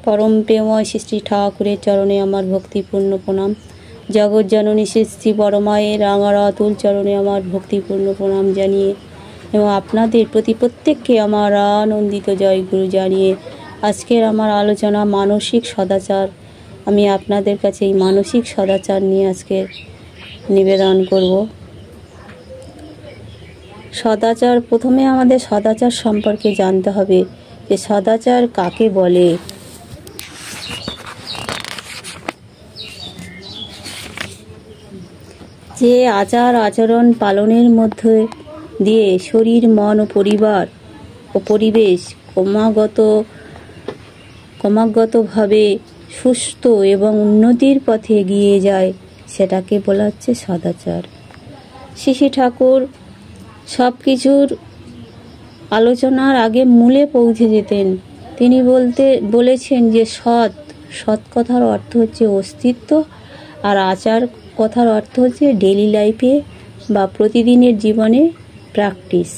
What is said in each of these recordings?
পরম প্রেমময় শ্রী ঠাকুরের চরণে আমার ভক্তিপূর্ণ প্রণাম। জগৎ জননী শ্রী বড়মায়ের রাঙার অতুল চরণে আমার ভক্তিপূর্ণ প্রণাম জানিয়ে এবং আপনাদের প্রতি প্রত্যেককে আমার আনন্দিত জয়গুরু জানিয়ে আজকের আমার আলোচনা মানসিক সদাচার। আমি আপনাদের কাছে এই মানসিক সদাচার নিয়ে আজকে নিবেদন করব। সদাচার, প্রথমে আমাদের সদাচার সম্পর্কে জানতে হবে যে সদাচার কাকে বলে। যে আচার আচরণ পালনের মধ্যে দিয়ে শরীর, মন ও পরিবার ও পরিবেশ ক্রমাগতভাবে সুস্থ এবং উন্নতির পথে এগিয়ে যায়, সেটাকে বলা হচ্ছে সদাচার। শ্রী ঠাকুর সব কিছুর আলোচনার আগে মূলে পৌঁছে যেতেন। তিনি বলেছেন যে সৎ কথার অর্থ হচ্ছে অস্তিত্ব, আর আচার কথার অর্থ হচ্ছে ডেইলি লাইফে বা প্রতিদিনের জীবনে প্র্যাকটিস।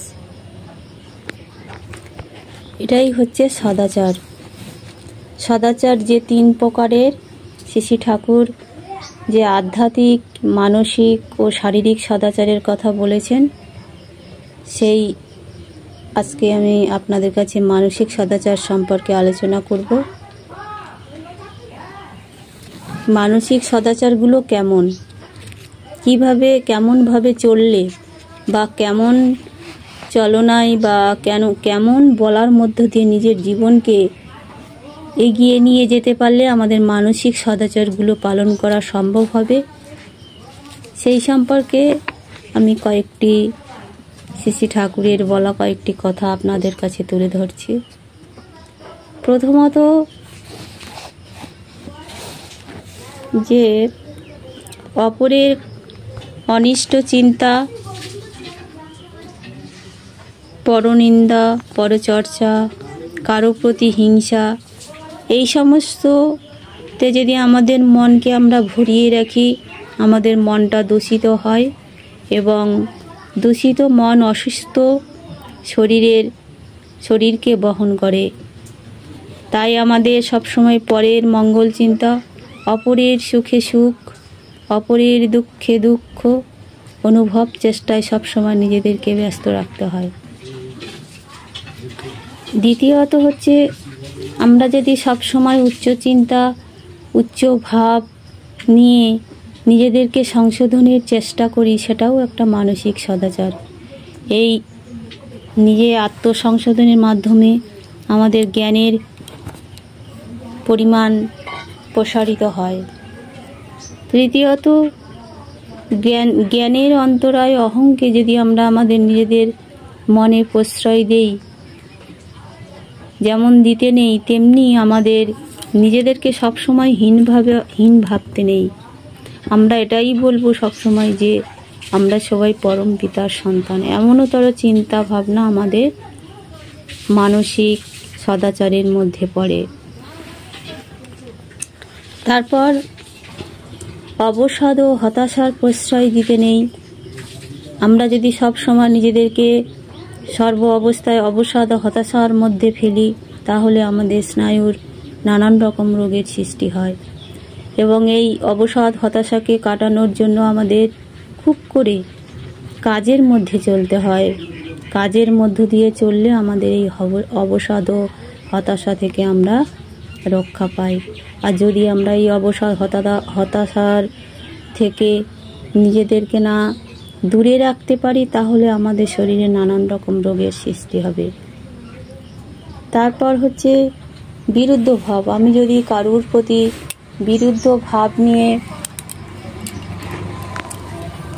এটাই হচ্ছে সদাচার। সদাচার যে 3 প্রকারের, শ্রী ঠাকুর যে আধ্যাত্মিক, মানসিক ও শারীরিক সদাচারের কথা বলেছেন, সেই আজকে আমি আপনাদের কাছে মানসিক সদাচার সম্পর্কে আলোচনা করব। মানসিক সদাচারগুলো কেমনভাবে চললে বা কেমন চলনায় বা কেমন বলার মধ্য দিয়ে নিজের জীবনকে এগিয়ে নিয়ে যেতে পারলে আমাদের মানসিক সদাচারগুলো পালন করা সম্ভব হবে, সেই সম্পর্কে আমি কয়েকটি শ্রী ঠাকুরের বলা কয়েকটি কথা আপনাদের কাছে তুলে ধরছি। প্রথমত, যে অপরের অনিষ্ট চিন্তা, পরনিন্দা, পরচর্চা, কারো প্রতি হিংসা, এই সমস্ততে যদি আমাদের মনকে আমরা ভরিয়ে রাখি, আমাদের মনটা দূষিত হয় এবং দূষিত মন অসুস্থ শরীরকে বহন করে। তাই আমাদের সবসময় পরের মঙ্গল চিন্তা, অপরের সুখে সুখ, অপরের দুঃখে দুঃখ অনুভব চেষ্টায় সবসময় নিজেদেরকে ব্যস্ত রাখতে হয়। দ্বিতীয়ত হচ্ছে, আমরা যদি সবসময় উচ্চ চিন্তা, উচ্চ ভাব নিয়ে নিজেদেরকে সংশোধনের চেষ্টা করি, সেটাও একটা মানসিক সদাচার। এই নিজে আত্মসংশোধনের মাধ্যমে আমাদের জ্ঞানের পরিমাণ প্রসারিত হয়। তৃতীয়ত, জ্ঞানের অন্তরায় অহংকে যদি আমরা আমাদের নিজেদের মনে প্রশ্রয় দেই, যেমন দিতে নেই তেমনি আমাদের নিজেদেরকে সবসময় হীন ভাবতে নেই। আমরা এটাই বলবো সবসময় যে আমরা সবাই পরম পিতার সন্তান। এমনতর চিন্তা ভাবনা আমাদের মানসিক সদাচারের মধ্যে পড়ে। তারপর অবসাদ ও হতাশার প্রশ্রয় দিতে নেই। আমরা যদি সব সময় নিজেদেরকে সর্ব অবস্থায় অবসাদ ও হতাশার মধ্যে ফেলি, তাহলে আমাদের স্নায়ুর নানান রকম রোগের সৃষ্টি হয় এবং এই অবসাদ হতাশাকে কাটানোর জন্য আমাদের খুব করে কাজের মধ্যে চলতে হয়। কাজের মধ্য দিয়ে চললে আমাদের এই অবসাদ ও হতাশা থেকে আমরা রক্ষা পাই। আর যদি আমরা এই অবসাদ হতাশার থেকে নিজেদেরকে না দূরে রাখতে পারি, তাহলে আমাদের শরীরে নানান রকম রোগের সৃষ্টি হবে। তারপর হচ্ছে বিরুদ্ধ ভাব। আমি যদি কারুর প্রতি বিরুদ্ধ ভাব নিয়ে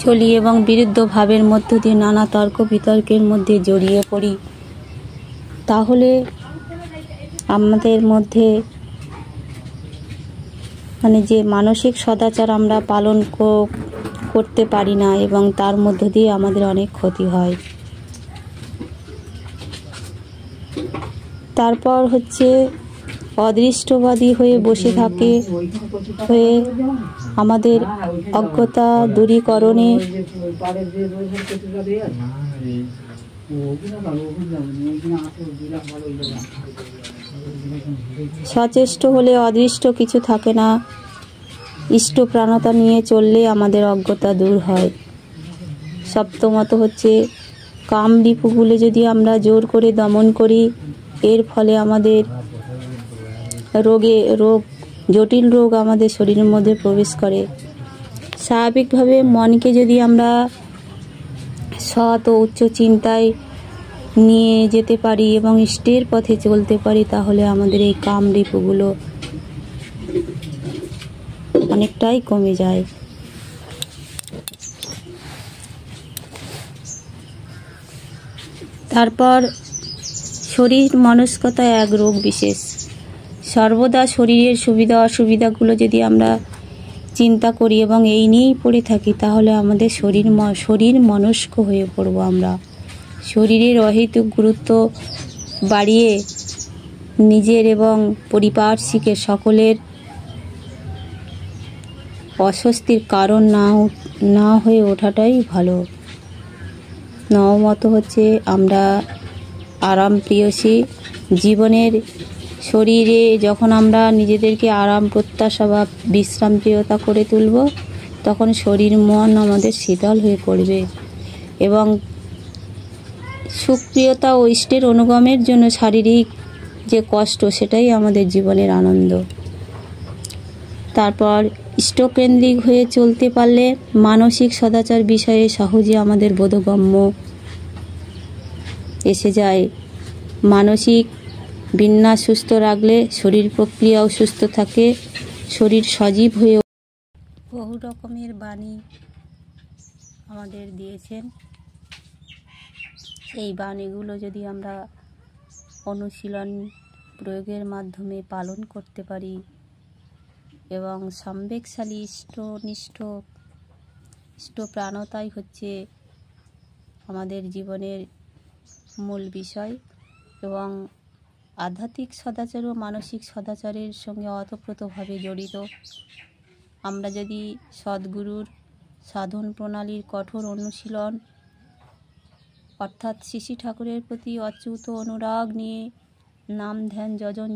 চলি এবং বিরুদ্ধ ভাবের মধ্য দিয়ে নানা তর্ক বিতর্কের মধ্যে জড়িয়ে পড়ি, তাহলে আমাদের মধ্যে যে মানসিক সদাচার আমরা পালন করতে পারি না এবং তার মধ্য দিয়ে আমাদের অনেক ক্ষতি হয়। তারপর হচ্ছে অদৃষ্টবাদী হয়ে বসে হয়ে আমাদের অজ্ঞতা দূরীকরণে সচেষ্ট হলে অদৃষ্ট কিছু থাকে না। ইষ্ট প্রাণতা নিয়ে চললে আমাদের অজ্ঞতা দূর হয়। সপ্তমত হচ্ছে কামরিপুগুলো যদি আমরা জোর করে দমন করি, এর ফলে আমাদের রোগ জটিল রোগ আমাদের শরীরের মধ্যে প্রবেশ করে। স্বাভাবিকভাবে মনকে যদি আমরা সৎ ও উচ্চ চিন্তায় নিয়ে যেতে পারি এবং ইষ্টের পথে চলতে পারি, তাহলে আমাদের এই কামরিপুগুলো অনেকটাই কমে যায়। তারপর শরীর মনস্কতা এক রোগ বিশেষ। সর্বদা শরীরের সুবিধা অসুবিধাগুলো যদি আমরা চিন্তা করি এবং এই নিয়েই পড়ে থাকি, তাহলে আমাদের শরীর মনস্ক হয়ে পড়ব আমরা। শরীরের অহেতুক গুরুত্ব বাড়িয়ে নিজের এবং পারিপার্শ্বিকের সকলের অস্বস্তির কারণ না হয়ে ওঠাটাই ভালো। নবমত হচ্ছে আমরা আরাম প্রিয়সী। জীবনের শরীরে যখন আমরা নিজেদেরকে আরাম প্রত্যাশা বা বিশ্রাম প্রিয়তা করে তুলব, তখন শরীর মন আমাদের শীতল হয়ে পড়বে এবং সুপ্রিয়তা ও ইষ্টের অনুগমের জন্য শারীরিক যে কষ্ট, সেটাই আমাদের জীবনের আনন্দ। তারপর ইষ্টকেন্দ্রিক হয়ে চলতে পারলে মানসিক সদাচার বিষয়ে সহজে আমাদের বোধগম্য এসে যায়। মানসিক বিন্যাস সুস্থ রাখলে শরীর প্রক্রিয়াও সুস্থ থাকে, শরীর সজীব হয়ে। বহু রকমের বাণী আমাদের দিয়েছেন। এই বাণীগুলো যদি আমরা অনুশীলন প্রয়োগের মাধ্যমে পালন করতে পারি এবং সম্বেকশালী ইষ্টপ্রাণতাই হচ্ছে আমাদের জীবনের মূল বিষয় এবং আধ্যাত্মিক সদাচার ও মানসিক সদাচারের সঙ্গে ওতপ্রোতভাবে জড়িত। আমরা যদি সদ্গুরুর সাধন প্রণালীর কঠোর অনুশীলন অর্থাৎ শ্রী ঠাকুরের প্রতি অচ্যুত অনুরাগ নিয়ে নাম ধ্যান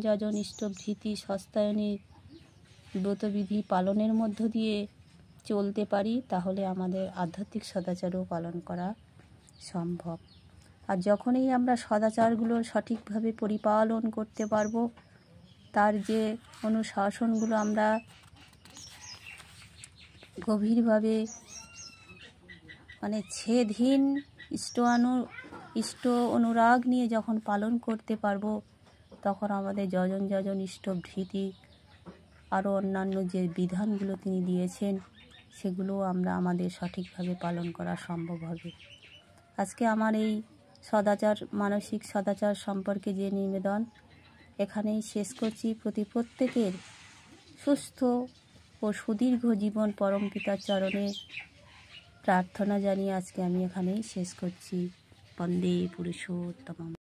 যজন ইষ্টভৃতি সস্তায়নের ব্রতবিধি পালনের মধ্য দিয়ে চলতে পারি, তাহলে আমাদের আধ্যাত্মিক সদাচারও পালন করা সম্ভব। আর যখনই আমরা সদাচারগুলো সঠিকভাবে পরিপালন করতে পারব, তার যে অনুশাসনগুলো আমরা গভীরভাবে ছেদহীন ইষ্ট অনুরাগ নিয়ে যখন পালন করতে পারব, তখন আমাদের যজন ইষ্টভৃতি আরও অন্যান্য যে বিধানগুলো তিনি দিয়েছেন, সেগুলো আমরা আমাদের সঠিকভাবে পালন করা সম্ভব হবে। আজকে আমার এই সদাচার, মানসিক সদাচার সম্পর্কে যে নিবেদন এখানেই শেষ করছি। প্রত্যেকের সুস্থ ও সুদীর্ঘ জীবন পরম পিতার চরণে প্রার্থনা জানিয়ে আজকে আমি এখানেই শেষ করছি। বন্দে পুরুষোত্তমম।